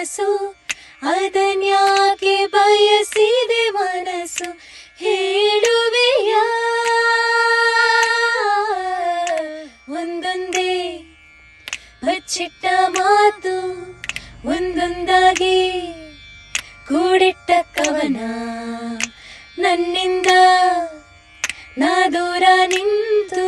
ಕನಸು ಅದನ್ಯಾಕೆ ಬಯಸಿದೆ ಮನಸ್ಸು ಹೇಳುವೆಯ ಒಂದೊಂದೇ ಬಚ್ಚಿಟ್ಟ ಮಾತು ಒಂದೊಂದಾಗಿ ಕೂಡಿಟ್ಟ ಕವನ ನನ್ನಿಂದ ನಾ ದೂರ ನಿಂತು